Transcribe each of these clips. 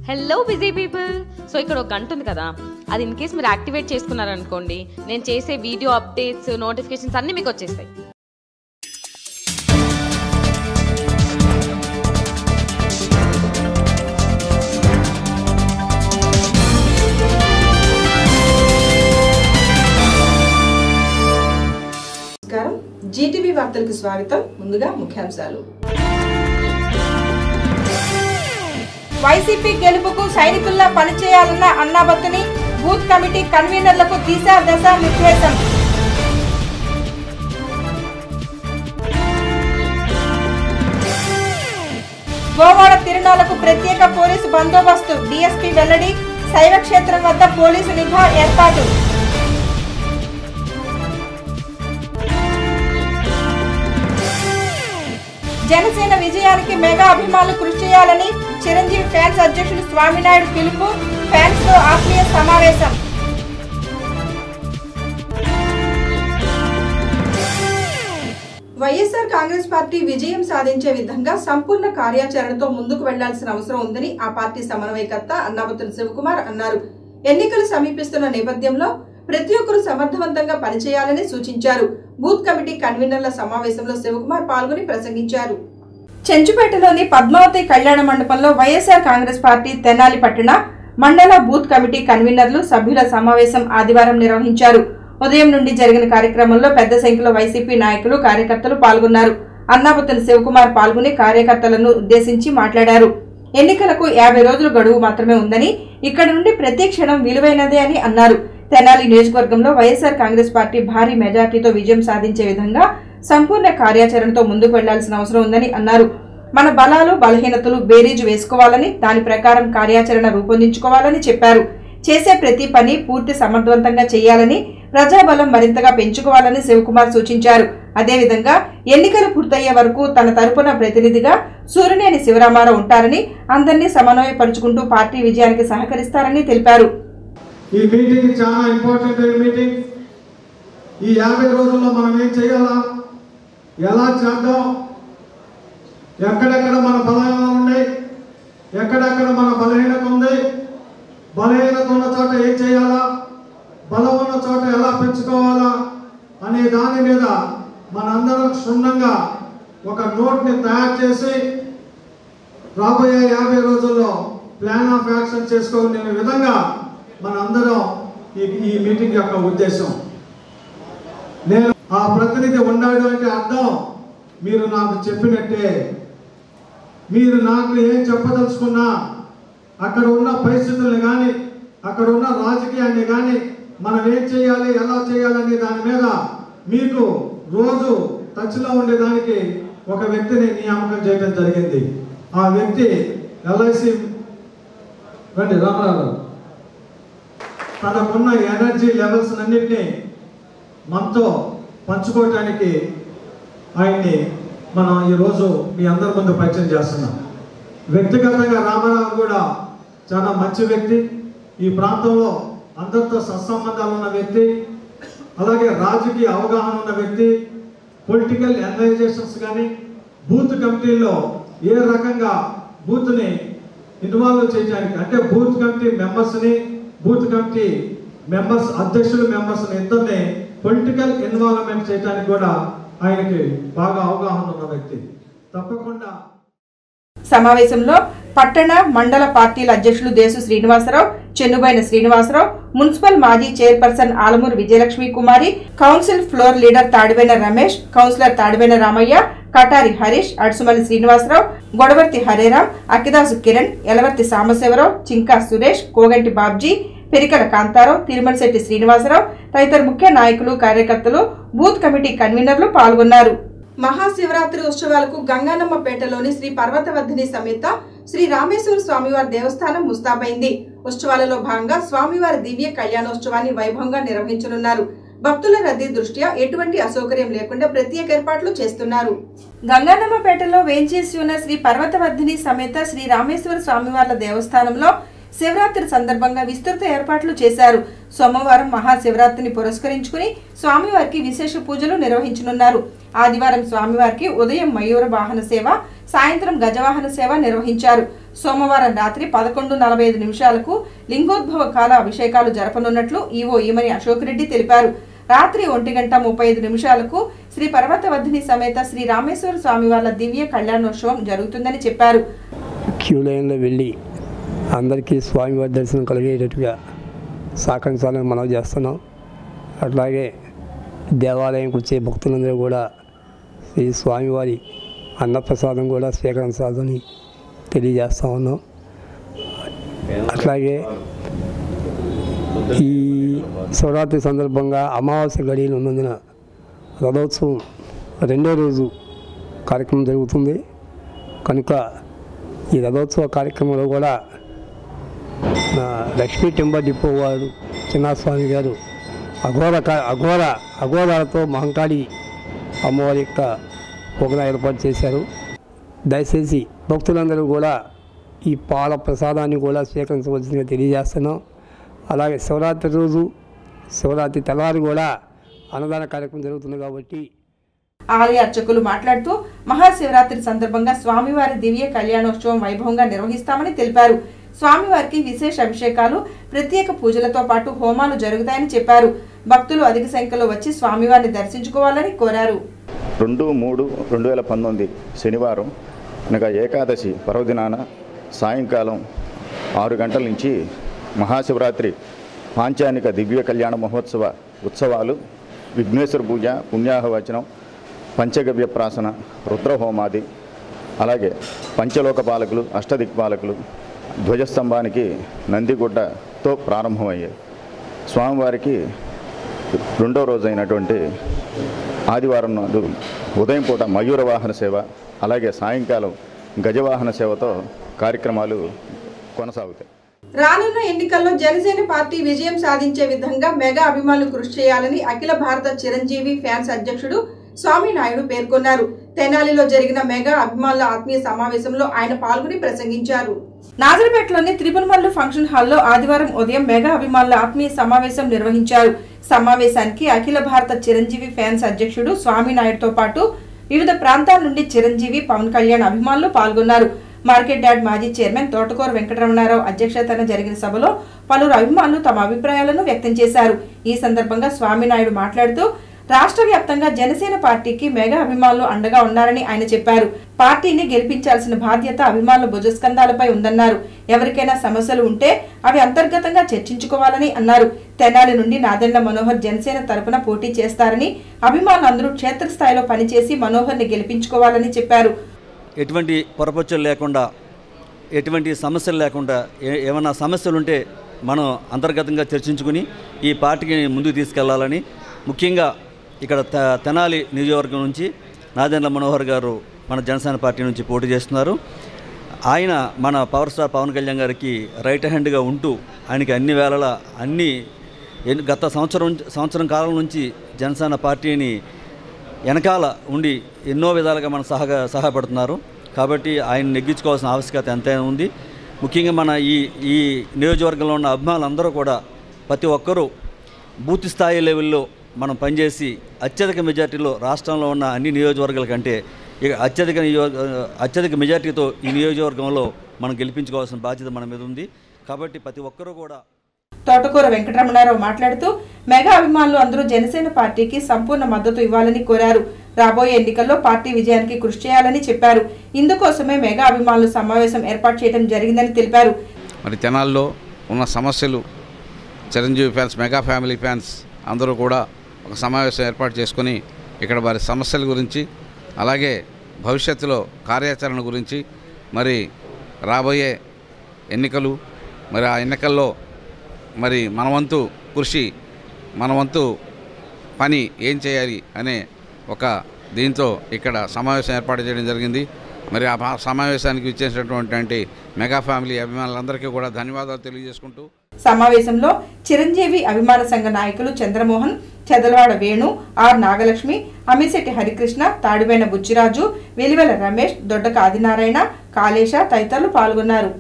Hello busy people. So ఇక్కడ ఒక గంట ఉంది కదా, అది ఇన్ కేస్ మీరు యాక్టివేట్ చేసుకున్నారనుకోండి, నేను చేసే వీడియో అప్డేట్స్ నోటిఫికేషన్స్ అన్నీ మీకు వచ్చేస్తాయి. నమస్కారం, జీటీవీ వార్తలకు స్వాగతం. ముందుగా ముఖ్యాంశాలు. వైసీపీ గెలుపుకు సైనికుల్లా పనిచేయాలన్న అన్నాబత్తుని బూత్ కమిటీ కన్వీనర్లకు దిశా నిర్దేశం. గోవాడ తిరునాళ్లకు ప్రత్యేక పోలీసు బందోబస్తు, డీఎస్పీ వెల్లడి. శైవ క్షేత్రం వద్ద పోలీసు నిఘా ఏర్పాటు. జనసేన విజయానికి మెగా అభిమానులు కృషి చేయాలని చిరంజీవి ఫ్యాన్స్ అధ్యక్షుడు స్వామినాయుడు పిలుపు. ఫ్యాన్స్ తో ఆత్మీయ సమావేశం. వైఎస్ఆర్ కాంగ్రెస్ పార్టీ విజయం సాధించే విధంగా సంపూర్ణ కార్యాచరణతో ముందుకు వెళ్లాల్సిన అవసరం ఉందని ఆ పార్టీ సమన్వయకర్త అన్నాబత్తుని శివకుమార్ అన్నారు. ఎన్నికలు సమీపిస్తున్న నేపథ్యంలో ప్రతి ఒక్కరూ సమర్థవంతంగా పనిచేయాలని సూచించారు. బూత్ కమిటీ కన్వీనర్ల సమావేశంలో శివకుమార్ పాల్గొని ప్రసంగించారు. చెంచుపేటలోని పద్మావతి కళ్యాణ మండపంలో వైఎస్ఆర్ కాంగ్రెస్ పార్టీ తెనాలి పట్టణ మండల బూత్ కమిటీ కన్వీనర్లు సభ్యుల సమావేశం ఆదివారం నిర్వహించారు. ఉదయం నుండి జరిగిన కార్యక్రమంలో పెద్ద సంఖ్యలో వైసీపీ నాయకులు, కార్యకర్తలు పాల్గొన్నారు. అన్నాబత్తుని శివకుమార్ పాల్గొని కార్యకర్తలను ఉద్దేశించి మాట్లాడారు. ఎన్నికలకు 50 రోజులు గడువు మాత్రమే ఉందని, ఇక్కడ నుండి ప్రతి క్షణం విలువైనదే అని అన్నారు. తెనాలి నియోజకవర్గంలో వైఎస్ఆర్ కాంగ్రెస్ పార్టీ భారీ మెజార్టీతో విజయం సాధించే విధంగా సంపూర్ణ కార్యాచరణతో ముందుకు వెళ్లాల్సిన అవసరం ఉందని అన్నారు. మన బలాలు, బలహీనతలు బేరీజు వేసుకోవాలని, దాని ప్రకారం కార్యాచరణ రూపొందించుకోవాలని చెప్పారు. చేసే ప్రతి పని పూర్తి సమర్థవంతంగా చేయాలని, ప్రజాబలం మరింతగా పెంచుకోవాలని శివకుమార్ సూచించారు. అదేవిధంగా ఎన్నికలు పూర్తయ్యే వరకు తన తరపున ప్రతినిధిగా సూర్యనేని శివరామారావు ఉంటారని, అందరినీ సమన్వయపరుచుకుంటూ పార్టీ విజయానికి సహకరిస్తారని తెలిపారు. ఈ మీటింగ్ చాలా ఇంపార్టెంట్ మీటింగ్. ఈ 50 రోజుల్లో మనం ఏం చేయాలా, ఎలా చేద్దాం, ఎక్కడెక్కడ మన బలహీనత ఉన్నాయి, ఎక్కడెక్కడ మన బలహీనత ఉంది, బలహీనత ఉన్న చోట ఏం చేయాలా, బలం ఉన్న చోట ఎలా పెంచుకోవాలా అనే దాని మీద మనందరం క్షుణ్ణంగా ఒక నోట్ని తయారు చేసి రాబోయే 50 రోజుల్లో ప్లాన్ ఆఫ్ యాక్షన్ చేసుకోనే విధంగా మనందరం ఈ మీటింగ్ యొక్క ఉద్దేశం. నేను ఆ ప్రతినిధి ఉన్నాడు అంటే అర్థం మీరు నాకు చెప్పినట్టే. మీరు నాకు ఏం చెప్పదలుచుకున్నా, అక్కడ ఉన్న పరిస్థితుల్ని కానీ, అక్కడ ఉన్న రాజకీయాన్ని కానీ, మనం ఏం చేయాలి, ఎలా చేయాలనే దాని మీద మీకు రోజు టచ్లో ఉండేదానికి ఒక వ్యక్తిని నియామకం చేయడం జరిగింది. ఆ వ్యక్తి ఎల్ఐసి రండి రామారావు. తనకున్న ఎనర్జీ లెవెల్స్ అన్నింటినీ మనతో పంచుకోవటానికి ఆయన్ని మనం ఈరోజు మీ అందరి ముందు పరిచయం చేస్తున్నాం. వ్యక్తిగతంగా రామారావు కూడా చాలా మంచి వ్యక్తి, ఈ ప్రాంతంలో అందరితో సత్సంబంధాలు ఉన్న వ్యక్తి, అలాగే రాజకీయ అవగాహన ఉన్న వ్యక్తి. పొలిటికల్ ఎనలైజేషన్స్ కానీ, బూత్ కమిటీల్లో ఏ రకంగా బూత్ని ఇన్వాల్వ్ చేయడానికి, అంటే బూత్ కమిటీ మెంబర్స్ని, బూత్ కమిటీ మెంబర్స్ అధ్యక్షులు మెంబర్స్ని ఇద్దరిని పొలిటికల్ ఇన్వాల్వ్మెంట్ చేయడానికి కూడా ఆయనకి బాగా అవగాహన ఉన్న వ్యక్తి. తప్పకుండా సమావేశంలో పట్టణ, మండల పార్టీల అధ్యక్షులు దేశు శ్రీనివాసరావు, చెన్నుబైన శ్రీనివాసరావు, మున్సిపల్ మాజీ chairperson Alamuru Vijayalakshmi Kumari, council floor leader Tadibaina Ramesh, councillor Tadibaina Ramaiah, Katari Harish, Adusumalli Srinivasarao, Godavarthi Hareram, Akidasu Kiran, Elavarthi Sambasivarao, Chinka Suresh, Koganti Babji, Perikala Kantharao, Tirumalasetti Srinivasarao తదితర ముఖ్య నాయకులు, కార్యకర్తలు, బూత్ కమిటీ కన్వీనర్లు పాల్గొన్నారు. మహాశివరాత్రి ఉత్సవాలకు గంగానమ్మపేటలోని శ్రీ పర్వతవర్ధిని సమేత శ్రీ రామేశ్వర స్వామివారి దేవస్థానం ముస్తాబైంది. ఉత్సవాలలో భాగంగా స్వామివారి దివ్య కళ్యాణోత్సవాన్ని వైభవంగా నిర్వహించనున్నారు. భక్తుల రద్దీ దృష్ట్యా ఎటువంటి అసౌకర్యం లేకుండా ప్రత్యేక ఏర్పాట్లు చేస్తున్నారు. గంగానమ్మపేటలో వేంచేసి ఉన్న శ్రీ పర్వతవర్ధిని సమేత శ్రీ రామేశ్వర స్వామివార్ల దేవస్థానంలో శివరాత్రి సందర్భంగా విస్తృత ఏర్పాట్లు చేశారు. సోమవారం మహాశివరాత్రిని పురస్కరించుకుని స్వామివారికి విశేష పూజలు నిర్వహించనున్నారు. ఆదివారం స్వామివారికి ఉదయం మయూర వాహన సేవ, సాయంత్రం గజవాహన సేవ నిర్వహించారు. సోమవారం రాత్రి 11:45 నిమిషాలకు లింగోద్భవ కాల అభిషేకాలు జరపనున్నట్లు ఈవో ఈమని అశోక్ రెడ్డి తెలిపారు. రాత్రి 1:35 నిమిషాలకు శ్రీ పర్వతవర్ధిని సమేత శ్రీ రామేశ్వర స్వామి వార్ల దివ్య కళ్యాణోత్సవం జరుగుతుందని చెప్పారు. క్యూ లైన్లో వెళ్ళి అందరికీ స్వామివారి దర్శనం కలిగేటట్టుగా సహకరించాలని మనం చేస్తున్నాం. అట్లాగే దేవాలయంకి వచ్చే భక్తులందరూ కూడా ఈ స్వామివారి అన్నప్రసాదం కూడా స్వీకరించాలని తెలియజేస్తూ ఉన్నాం. అట్లాగే ఈ శివరాత్రి సందర్భంగా అమావాస్య గడియలు ఉన్నందున రథోత్సవం 2వ రోజు కార్యక్రమం జరుగుతుంది కనుక ఈ రథోత్సవ కార్యక్రమంలో కూడా లక్ష్మీ టెంబర్ డిపో వారు చిన్నస్వామి గారు అఘోరాలతో మహంకాళి అమ్మవారి యొక్క ప్రోగ్రాం ఏర్పాటు చేశారు. దయచేసి భక్తులందరూ కూడా ఈ పాల ప్రసాదాన్ని కూడా స్వీకరించవలసిందిగా తెలియజేస్తున్నాం. అలాగే శివరాత్రి రోజు శివరాత్రి తెల్లారి కూడా అన్నదాన కార్యక్రమం జరుగుతుంది కాబట్టి ఆలయ అర్చకులు మాట్లాడుతూ మహాశివరాత్రి సందర్భంగా స్వామివారి దివ్య కళ్యాణోత్సవం వైభవంగా నిర్వహిస్తామని తెలిపారు. స్వామివారికి విశేష అభిషేకాలు, ప్రత్యేక పూజలతో పాటు హోమాలు జరుగుతాయని చెప్పారు. భక్తులు అధిక సంఖ్యలో వచ్చి స్వామివారిని దర్శించుకోవాలని కోరారు. 2/3/2019 శనివారం అనగా ఏకాదశి పర్వదినాన సాయంకాలం 6 గంటల నుంచి మహాశివరాత్రి పాంచానిక దివ్య కళ్యాణ మహోత్సవ ఉత్సవాలు, విఘ్నేశ్వర పూజ, పుణ్యాహవచనం, పంచగవ్య ప్రాసన, రుద్రహోమాది, అలాగే పంచలోక పాలకులు, అష్టదిక్పాలకులు, ధ్వజస్తంభానికి నందిగుడ్డతో ప్రారంభమయ్యాయి. స్వామివారికి 2వ రోజు అయినటువంటి ఆదివారం నాడు ఉదయం పూట మయూర వాహన సేవ, అలాగే సాయంకాలం గజవాహన సేవతో కార్యక్రమాలు కొనసాగుతాయి. రానున్న ఎన్నికల్లో జనసేన పార్టీ విజయం సాధించే విధంగా మెగా అభిమానులు కృషి చేయాలని అఖిల భారత చిరంజీవి ఫ్యాన్స్ అధ్యక్షుడు స్వామినాయుడు పేర్కొన్నారు. తెనాలిలో జరిగిన మెగా అభిమానుల ఆత్మీయ సమావేశంలో ఆయన పాల్గొని ప్రసంగించారు. నాజర్పేటలోని త్రిపురమల్లు ఫంక్షన్ హాల్లో ఆదివారం ఉదయం మెగా అభిమానుల ఆత్మీయ సమావేశం నిర్వహించారు. సమావేశానికి అఖిల భారత చిరంజీవి ఫ్యాన్స్ అధ్యక్షుడు స్వామినాయుడుతో పాటు వివిధ ప్రాంతాల నుండి చిరంజీవి, పవన్ కళ్యాణ్ అభిమానులు పాల్గొన్నారు. మార్కెట్ యార్డ్ మాజీ చైర్మన్ తోటకూర వెంకటరమణారావు అధ్యక్షతన జరిగిన సభలో పలువురు అభిమానులు తమ అభిప్రాయాలను వ్యక్తం చేశారు. ఈ సందర్భంగా స్వామినాయుడు మాట్లాడుతూ రాష్ట్ర వ్యాప్తంగా జనసేన పార్టీకి మెగా అభిమానులు అండగా ఉన్నారని ఆయన చెప్పారు. పార్టీని గెలిపించాల్సిన బాధ్యత అభిమానుల భుజస్కంధాలపై ఉందన్నారు. ఎవరికైనా సమస్యలు ఉంటే అవి అంతర్గతంగా చర్చించుకోవాలని అన్నారు. తెనాలి నుండి నాదెండ్ల మనోహర్ జనసేన తరపున పోటీ చేస్తారని, అభిమానులందరూ క్షేత్రస్థాయిలో పనిచేసి మనోహర్ని గెలిపించుకోవాలని చెప్పారు. ఎటువంటి పొరపచ్చులు లేకుండా, ఎటువంటి సమస్యలు లేకుండా, ఏమైనా సమస్యలు ఉంటే మనం అంతర్గతంగా చర్చించుకుని ఈ పార్టీని ముందుకు తీసుకెళ్లాలని, ముఖ్యంగా ఇక్కడ తెనాలి నియోజకవర్గం నుంచి నాదెండ్ల మనోహర్ గారు మన జనసేన పార్టీ నుంచి పోటీ చేస్తున్నారు. ఆయన మన పవర్ స్టార్ పవన్ కళ్యాణ్ గారికి రైట్ హ్యాండ్గా ఉంటూ ఆయనకి అన్ని వేళలా గత సంవత్సరం కాలం నుంచి జనసేన పార్టీని వెనకాల ఉండి ఎన్నో విధాలుగా మన సహాయపడుతున్నారు. కాబట్టి ఆయన నెగ్గించుకోవాల్సిన ఆవశ్యకత ఎంతైనా ఉంది. ముఖ్యంగా మన ఈ నియోజకవర్గంలో ఉన్న అభిమానులందరూ కూడా ప్రతి ఒక్కరూ బూత్ స్థాయి లెవెల్లో మనం పనిచేసి అత్యధిక మెజార్టీలో రాష్ట్రంలో ఉన్న అన్ని నియోజకవర్గాల కంటే ఇక అత్యధిక మెజార్టీతో ఈ నియోజకవర్గంలో మనం గెలిపించుకోవాల్సిన బాధ్యత మన మీద ఉంది. కాబట్టి ప్రతి ఒక్కరూ కూడా. తోటకూర వెంకటరమణారావు మాట్లాడుతూ మెగా అభిమానులు అందరూ జనసేన పార్టీకి సంపూర్ణ మద్దతు ఇవ్వాలని కోరారు. రాబోయే ఎన్నికల్లో పార్టీ విజయానికి కృషి చేయాలని చెప్పారు. ఇందుకోసమే మెగా అభిమానులు సమావేశం ఏర్పాటు చేయడం జరిగిందని తెలిపారు. మరి తెనాల్లో ఉన్న సమస్యలు Chiranjeevi fans, mega family fans అందరూ కూడా ఒక సమావేశం ఏర్పాటు చేసుకొని ఇక్కడ వారి సమస్యల గురించి, అలాగే భవిష్యత్తులో కార్యాచరణ గురించి, మరి రాబోయే ఎన్నికలు, మరి ఆ ఎన్నికల్లో మరి మనవంతు కృషి, మనవంతు పని ఏం చేయాలి అనే ఒక దీంతో ఇక్కడ సమావేశం ఏర్పాటు చేయడం జరిగింది. మరి ఆ సమావేశానికి ఇచ్చేసినటువంటి మెగా ఫ్యామిలీ అభిమానులందరికీ కూడా ధన్యవాదాలు తెలియజేసుకుంటూ సమావేశంలో చిరంజీవి అభిమాన సంఘ నాయకులు చంద్రమోహన్, చెదలవాడ వేణు, ఆర్ నాగలక్ష్మి, అమిశెట్టి హరికృష్ణ, తాడివైన బుచ్చిరాజు, వెలివెల రమేష్, దొడ్డక ఆదినారాయణ, కాళేశ తదితరులు పాల్గొన్నారు.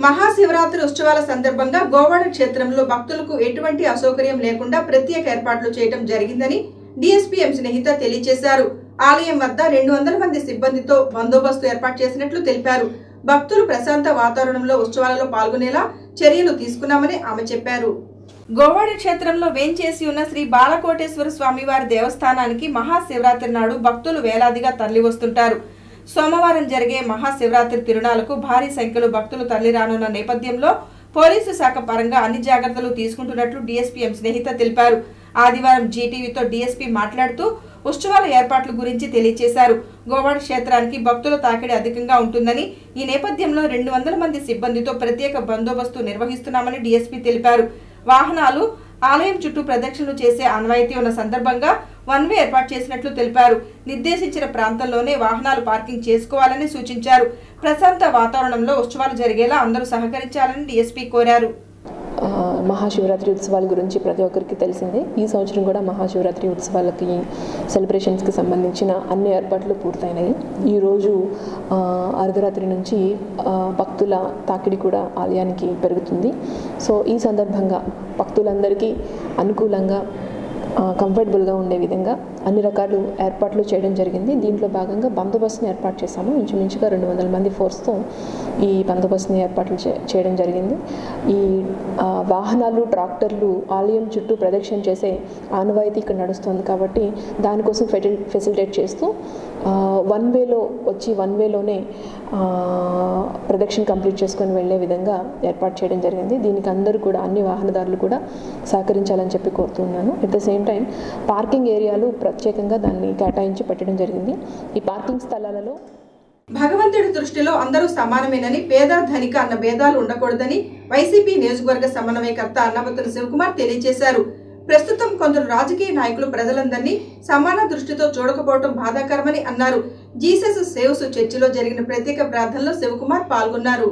మహాశివరాత్రి ఉత్సవాల సందర్భంగా గోవాడ క్షేత్రంలో భక్తులకు ఎటువంటి అసౌకర్యం లేకుండా ప్రత్యేక ఏర్పాట్లు చేయడం జరిగిందని డీఎస్పీ ఎం స్నేహిత తెలియజేశారు. ఆలయం వద్ద 200 మంది సిబ్బందితో బందోబస్తు ఏర్పాటు చేసినట్లు తెలిపారు. భక్తులు ప్రశాంత వాతావరణంలో ఉత్సవాలలో పాల్గొనేలా చర్యలు తీసుకున్నామని ఆమె చెప్పారు. గోవాడ క్షేత్రంలో వేంచేసి ఉన్న శ్రీ బాలకోటేశ్వర స్వామివారి దేవస్థానానికి మహాశివరాత్రి నాడు భక్తులు వేలాదిగా తరలి వస్తుంటారు. సోమవారం జరిగే మహాశివరాత్రి తిరునాళ్లకు భారీ సంఖ్యలో భక్తులు తరలి రానున్న నేపథ్యంలో పోలీసు శాఖ పరంగా అన్ని జాగ్రత్తలు తీసుకుంటున్నట్లు డీఎస్పీ ఎం స్నేహిత తెలిపారు. ఆదివారం జీటీవీతో డీఎస్పీ మాట్లాడుతూ ఉత్సవాల ఏర్పాట్ల గురించి తెలియజేశారు. గోవాడ క్షేత్రానికి భక్తుల తాకిడి అధికంగా ఉంటుందని, ఈ నేపథ్యంలో 200 మంది సిబ్బందితో ప్రత్యేక బందోబస్తు నిర్వహిస్తున్నామని డీఎస్పీ తెలిపారు. వాహనాలు ఆలయం చుట్టూ ప్రదక్షిణలు చేసే ఆనవాయితీ ఉన్న సందర్భంగా వన్ వే ఏర్పాటు చేసినట్లు తెలిపారు. నిర్దేశించిన ప్రాంతంలోనే వాహనాలు పార్కింగ్ చేసుకోవాలని సూచించారు. ప్రశాంత వాతావరణంలో ఉత్సవాలు జరిగేలా అందరూ సహకరించాలని డీఎస్పీ కోరారు. మహాశివరాత్రి ఉత్సవాల గురించి ప్రతి ఒక్కరికి తెలిసిందే. ఈ సంవత్సరం కూడా మహాశివరాత్రి ఉత్సవాలకి సెలబ్రేషన్స్కి సంబంధించిన అన్ని ఏర్పాట్లు పూర్తయినాయి. ఈరోజు అర్ధరాత్రి నుంచి భక్తుల తాకిడి కూడా ఆలయానికి పెరుగుతుంది. సో ఈ సందర్భంగా భక్తులందరికీ అనుకూలంగా కంఫర్టబుల్గా ఉండే విధంగా అన్ని రకాల ఏర్పాట్లు చేయడం జరిగింది. దీంట్లో భాగంగా బందోబస్తుని ఏర్పాటు చేశాము. ఇంచుమించుగా 200 మంది ఫోర్స్తో ఈ బందోబస్తుని ఏర్పాట్లు చేయడం జరిగింది. ఈ వాహనాలు, ట్రాక్టర్లు ఆలయం చుట్టూ ప్రదక్షిణ చేసే ఆనవాయితీ ఇక్కడ నడుస్తుంది కాబట్టి దానికోసం ఫెసిలిటేట్ చేస్తూ వన్ వేలో వచ్చి వన్ వేలోనే ప్రదక్షిణ కంప్లీట్ చేసుకొని వెళ్ళే విధంగా ఏర్పాటు చేయడం జరిగింది. దీనికి అందరూ కూడా, అన్ని వాహనదారులు కూడా సహకరించాలని చెప్పి కోరుతున్నాను. At the same time parking ఏరియాలు ప్రత్యేకంగా దాన్ని కేటాయించి పెట్టడం జరిగింది. ఈ పార్కింగ్ స్థలాలలో భగవంతుడి దృష్టిలో అందరూ సమానమేనని, పేద ధనిక అన్న భేదాలు ఉండకూడదని వైసీపీ నియోజకవర్గ సమన్వయకర్త అన్నాబత్తుల శివకుమార్ తెలియజేశారు. ప్రస్తుతం కొందరు రాజకీయ నాయకులు ప్రజలందరినీ సమాన దృష్టితో చూడకపోవడం బాధాకరమని అన్నారు. జీసస్ సేవ్స్ చర్చిలో జరిగిన ప్రత్యేక ప్రార్థనలో శివకుమార్ పాల్గొన్నారు.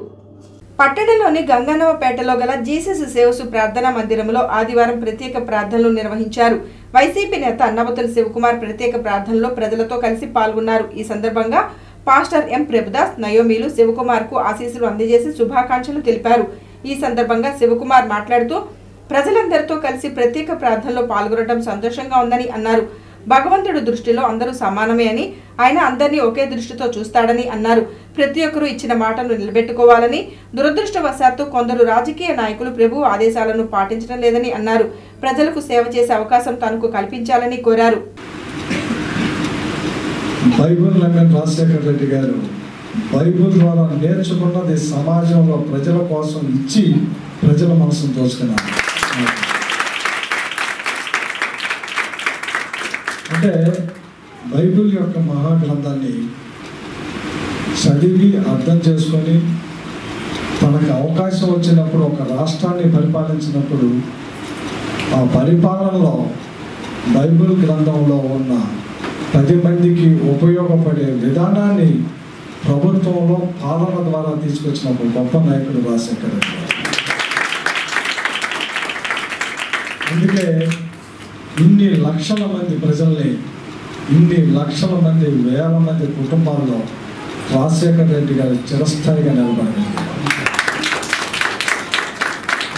పట్టణంలోని గంగన్నవపేటలో గల జీసస్ సేవ్స్ ప్రార్థనా మందిరంలో ఆదివారం ప్రత్యేక ప్రార్థనలు నిర్వహించారు. వైసీపీ నేత అన్నాబత్తుల శివకుమార్ ప్రత్యేక ప్రార్థనలో ప్రజలతో కలిసి పాల్గొన్నారు. ఈ సందర్భంగా పాస్టర్ ఎం ప్రభుదాస్, నయోమీలు శివకుమార్ కు ఆశీస్సులు అందజేసి శుభాకాంక్షలు తెలిపారు. ఈ సందర్భంగా శివకుమార్ మాట్లాడుతూ ప్రజలందరితో కలిసి ప్రత్యేక ప్రార్థనలో పాల్గొనడం సంతోషంగా ఉందని అన్నారు. భగవంతుడి దృష్టిలో అందరూ సమానమే అని, ఆయన అందరినీ ఒకే దృష్టితో చూస్తాడని అన్నారు. ప్రతి ఒక్కరూ ఇచ్చిన మాటను నిలబెట్టుకోవాలని, దురదృష్టవశాత్తు కొందరు రాజకీయ నాయకులు ప్రభు ఆదేశాలను పాటించడం లేదని అన్నారు. ప్రజలకు సేవ చేసే అవకాశం తనకు కల్పించాలని కోరారు. బైబిల్ నమ్మిన రాజశేఖర రెడ్డి గారు బైబిల్ ద్వారా నేర్చుకున్నది సమాజంలో ప్రజల కోసం ఇచ్చి ప్రజల మనసును దోచుకున్నారు. అంటే బైబిల్ యొక్క మహాగ్రంథాన్ని చదివి అర్థం చేసుకొని తనకు అవకాశం వచ్చినప్పుడు ఒక రాష్ట్రాన్ని పరిపాలించినప్పుడు ఆ పరిపాలనలో బైబిల్ గ్రంథంలో ఉన్న 10 మందికి ఉపయోగపడే విధానాన్ని ప్రభుత్వంలో పాలన ద్వారా తీసుకొచ్చిన ఒక గొప్ప నాయకుడు రాజశేఖర రెడ్డి గారు. అందుకే ఇన్ని లక్షల మంది ప్రజల్ని, ఇన్ని లక్షల మంది, వేల మంది కుటుంబాల్లో రాజశేఖర రెడ్డి గారు చిరస్థాయిగా నిలబడగలిగారు.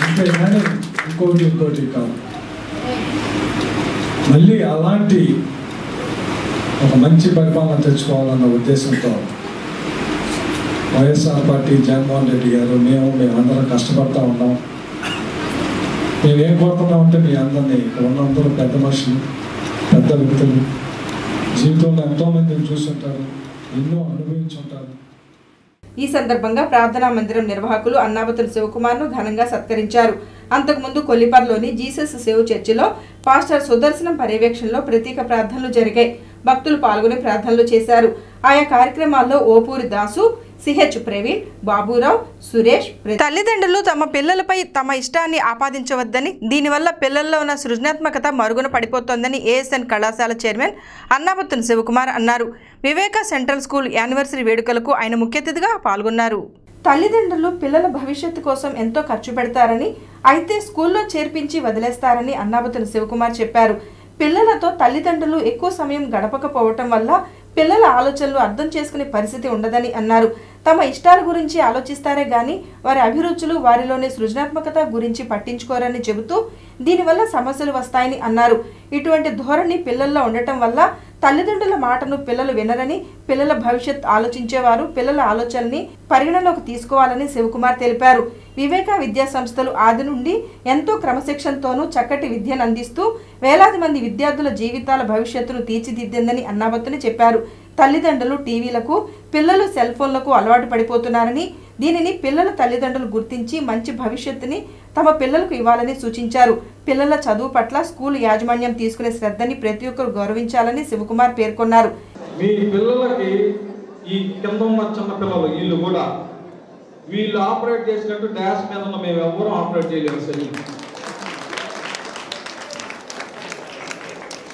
అంతేగాని ఇంకోటి కాదు. మళ్ళీ అలాంటి ఒక మంచి పరిపాలన తెచ్చుకోవాలన్న ఉద్దేశంతో వైఎస్ఆర్ పార్టీ, జగన్మోహన్ రెడ్డి గారు, మేమందరం కష్టపడతా ఉన్నాం. మేమేం కోరుతున్నామంటే మీ అందరినీ, ఇక్కడ ఉన్నందరూ పెద్ద మనుషులు, పెద్ద వ్యక్తులు, జీవితంలో ఎంతోమందిని చూసుంటారు, ఎన్నో అనుభవించుంటారు. ఈ సందర్భంగా ప్రార్థనా మందిరం నిర్వాహకులు అన్నాబత్తుల శివకుమార్ ను ఘనంగా సత్కరించారు. అంతకుముందు కొల్లిపర్లోని జీసస్ సేవ్ చర్చిలో పాస్టర్ సుదర్శనం పర్యవేక్షణలో ప్రత్యేక ప్రార్థనలు జరిగాయి. భక్తులు పాల్గొని ప్రార్థనలు చేశారు. ఆయా కార్యక్రమాల్లో ఓపూరి దాసు, సిహెచ్ ప్రవీణ్, బాబురావు, సురేష్. తల్లిదండ్రులు తమ పిల్లలపై తమ ఇష్టాన్ని ఆపాదించవద్దని, దీనివల్ల పిల్లల్లో ఉన్న సృజనాత్మకత మరుగున పడిపోతోందని ఏఎస్ఎన్ కళాశాల చైర్మన్ అన్నాబత్తుల శివకుమార్ అన్నారు. వివేక సెంట్రల్ స్కూల్ యానివర్సరీ వేడుకలకు ఆయన ముఖ్య అతిథిగా పాల్గొన్నారు. తల్లిదండ్రులు పిల్లల భవిష్యత్తు కోసం ఎంతో ఖర్చు పెడతారని, అయితే స్కూల్లో చేర్పించి వదిలేస్తారని అన్నాబత్తుల శివకుమార్ చెప్పారు. పిల్లలతో తల్లిదండ్రులు ఎక్కువ సమయం గడపకపోవటం వల్ల పిల్లల ఆలోచనలు అర్థం చేసుకునే పరిస్థితి ఉండదని అన్నారు. తమ ఇష్టాల గురించి ఆలోచిస్తారే గాని వారి అభిరుచులు, వారిలోని సృజనాత్మకత గురించి పట్టించుకోరని చెబుతూ దీనివల్ల సమస్యలు వస్తాయని అన్నారు. ఇటువంటి ధోరణి పిల్లల్లో ఉండటం వల్ల తల్లిదండ్రుల మాటను పిల్లలు వినరని, పిల్లల భవిష్యత్ ఆలోచించేవారు పిల్లల ఆలోచనని పరిగణలోకి తీసుకోవాలని శివకుమార్ తెలిపారు. వివేక విద్యా సంస్థలు ఆది నుండి ఎంతో క్రమశిక్షణతోనూ చక్కటి విద్యను అందిస్తూ వేలాది మంది విద్యార్థుల జీవితాల భవిష్యత్తును తీర్చిదిద్దిందని అన్నాబత్తుని చెప్పారు. తల్లిదండ్రులు టీవీలకు, పిల్లలు సెల్ ఫోన్లకు అలవాటు పడిపోతున్నారని, దీనిని పిల్లల తల్లిదండ్రులు గుర్తించి మంచి భవిష్యత్తుని తమ పిల్లలకు ఇవ్వాలని సూచించారు. పిల్లల చదువు పట్ల స్కూల్ యాజమాన్యం తీసుకునే శ్రద్ధని ప్రతి ఒక్కరు గౌరవించాలని శివకుమార్ పేర్కొన్నారు. మీ పిల్లలకి ఈ కింద ఉన్న చిన్న పిల్లలు వీళ్ళు కూడా వీళ్ళు ఆపరేట్ చేసినట్టు డాష్ మీద ఉన్న మేము ఎవరూ ఆపరేట్ చేయలేము.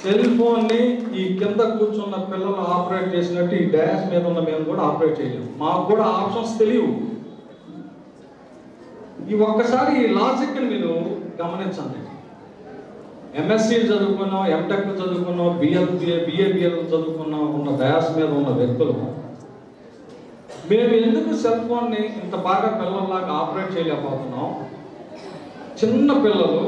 సెల్ ఫోన్ని ఈ కింద కూర్చున్న పిల్లలు ఆపరేట్ చేసినట్టు ఈ డాష్ మీద ఉన్న మేము కూడా ఆపరేట్ చేయలేము. మాకు కూడా ఆప్షన్స్ తెలియవు. ఈ ఒక్కసారి ఈ లాజిక్ని మీరు గమనించండి. ఎంఎస్సీ చదువుకున్నాం, ఎంటెక్ చదువుకున్నాం, బిఏబిఎల్ చదువుకున్నాం ఉన్న డాష్ మీద ఉన్న వ్యక్తులు మేము ఎందుకు సెల్ ఫోన్ని ఇంత బాగా పిల్లల్లాగా ఆపరేట్ చేయలేకపోతున్నాం? చిన్న పిల్లలు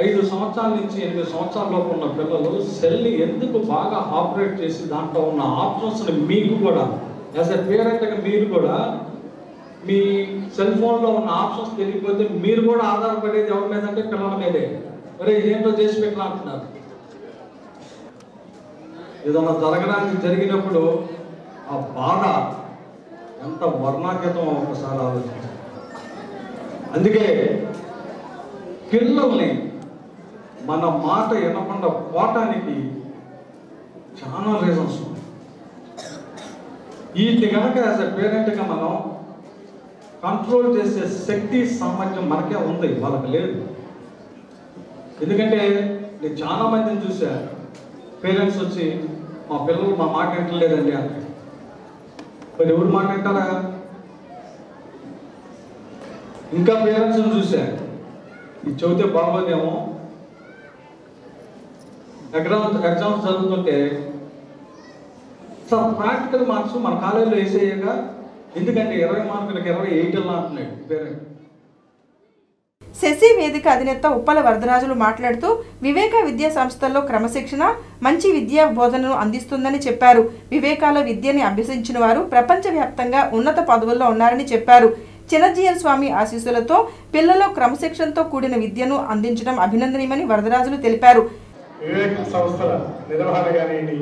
5 సంవత్సరాల నుంచి 8 సంవత్సరాల లోపు ఉన్న పిల్లలు సెల్ని ఎందుకు బాగా ఆపరేట్ చేసి దాంట్లో ఉన్న ఆప్షన్స్ని మీకు కూడా యాజ్ ఎ పేరెంట్గా మీరు కూడా మీ సెల్ ఫోన్లో ఉన్న ఆప్షన్స్ తెలియకపోతే మీరు కూడా ఆధారపడేది ఎవరి మీద అంటే పిల్లల మీదే. మరి ఏంటో చేసి పెట్టాల అంటున్నారు. ఏదన్నా జరగడానికి జరిగినప్పుడు ఆ బాధ ఎంత వర్ణాతీతం ఒకసారి ఆలోచించాలి. అందుకే పిల్లల్ని మన మాట వినకుండా పోవటానికి చాలా రీజన్స్ ఉన్నాయి. వీటిని కనుక యాజ్ ఎ పేరెంట్గా మనం కంట్రోల్ చేసే శక్తి సామర్థ్యం మనకే ఉంది, వాళ్ళకి లేదు. ఎందుకంటే నేను చాలా మందిని చూసా, పేరెంట్స్ వచ్చి మా పిల్లలు మా మాట వింటలేదండి అని. మరి ఎవరు మాట వింటారా? ఇంకా పేరెంట్స్ని చూసా, ఇది చెబితే బాగోదేమో, ఎగ్జామ్స్ జరుగుతుంటే సార్ ప్రాక్టికల్ మార్క్స్ మన కాలేజీలో వేసేయక ఎందుకంటే 20 మార్కులకి 28 అంటున్నాడు పేరెంట్. శశి వేదిక అధినేత ఉప్పల వరదరాజులు మాట్లాడుతూ వివేక విద్యా సంస్థల్లో క్రమశిక్షణ, మంచి విద్యా బోధనను అందిస్తుందని చెప్పారు. వివేకాలో విద్యని అభ్యసించిన వారు ప్రపంచవ్యాప్తంగా ఉన్నత పదవుల్లో ఉన్నారని చెప్పారు. చిన్నజీయర్ స్వామి ఆశీస్సులతో పిల్లల్లో క్రమశిక్షణతో కూడిన విద్యను అందించడం అభినందనీయమని వరదరాజులు తెలిపారు. వివేక సంస్థల నిర్వహణ కానివ్వండి,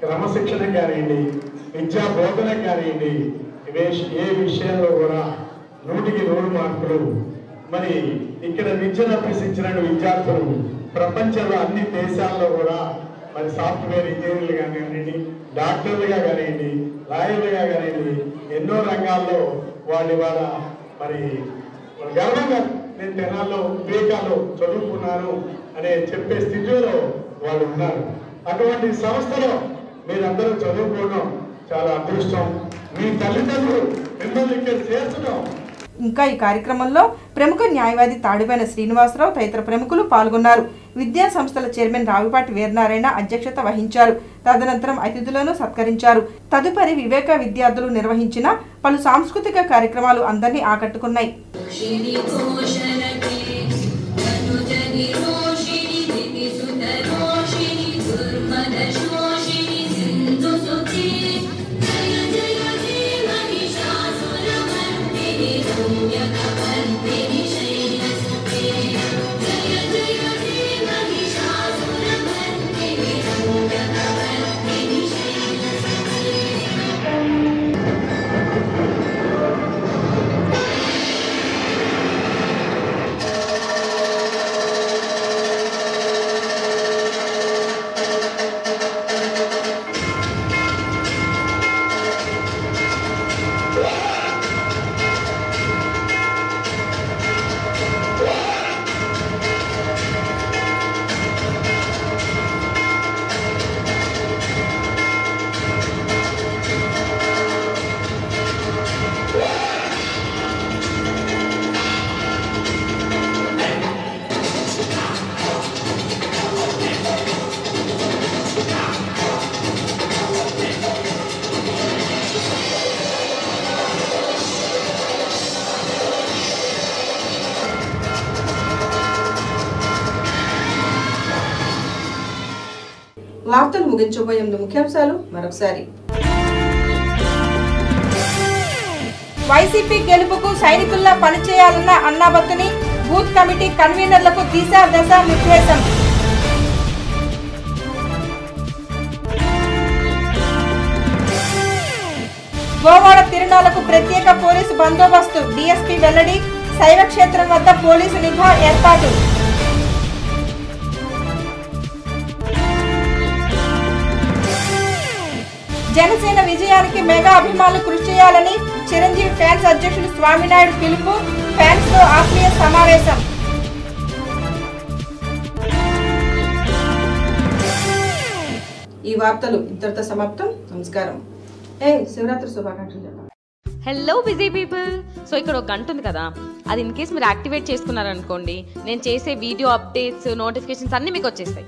క్రమశిక్షణ కానివ్వండి, విద్యా బోధన కానివ్వండి, ఏ విషయంలో కూడా 100కి 100 మార్కులు. మరి ఇక్కడ విద్యను అభ్యసించిన విద్యార్థులు ప్రపంచంలో అన్ని దేశాల్లో కూడా మరి సాఫ్ట్వేర్ ఇంజనీర్లు కానివ్వండి, డాక్టర్లుగా కానివ్వండి, లాయర్లుగా కానివ్వండి, ఎన్నో రంగాల్లో వాళ్ళు వాళ్ళ మరి గర్వంగా నేను తెనాల్లో వివేకాల్లో చదువుకున్నాను అనే చెప్పే స్థితిలో వాళ్ళు ఉన్నారు. అటువంటి సంస్థలో మీరందరూ చదువుకోవడం చాలా అదృష్టం. మీ తల్లిదండ్రులు మిమ్మల్ని ఇక్కడ చేర్చడం. ఇంకా ఈ కార్యక్రమంలో ప్రముఖ న్యాయవాది తాడిపైన శ్రీనివాసరావు తదితర ప్రముఖులు పాల్గొన్నారు. విద్యా సంస్థల చైర్మన్ రావిపాటి వీరనారాయణ అధ్యక్షత వహించారు. తదనంతరం అతిథులను సత్కరించారు. తదుపరి వివేక విద్యార్థులు నిర్వహించిన పలు సాంస్కృతిక కార్యక్రమాలు అందరినీ ఆకట్టుకున్నాయి. వార్తలు ముగించబోయే ముందు ముఖ్యాంశాలు మరొకసారి. వైసీపీ గెలుపుకు సైనికుల్లా పనిచేయాలన్న అన్నాబత్తుని బూత్ కమిటీ కన్వీనర్లకు దిశా నిర్దేశం. గోవాడ తిరునాళ్లకు ప్రత్యేక పోలీసు బందోబస్తు డీఎస్పీ వెల్లడి. శైవ క్షేత్రం వద్ద పోలీసు నిఘా ఏర్పాటు. జనసేన విజయానికి మెగా అభిమానులు కృషి చేయాలని చిరంజీవి ఫ్యాన్స్ అధ్యక్షులు స్వామినాయుడు పిలుపు. ఫ్యాన్స్ తో ఆత్మీయ సమావేశం. ఈ వార్తలు ఇంతటితో సమాప్తం. నమస్కారం. శివరాత్రి శుభాకాంక్షలు చెప్పండి. Hello busy people. సో ఇక్కడ ఒక గంట ఉంది కదా, అది ఇన్ కేస్ మీరు యాక్టివేట్ చేసుకున్నారనుకోండి, నేను చేసే వీడియో అప్డేట్స్ నోటిఫికేషన్స్ అన్నీ మీకు వచ్చేస్తాయి.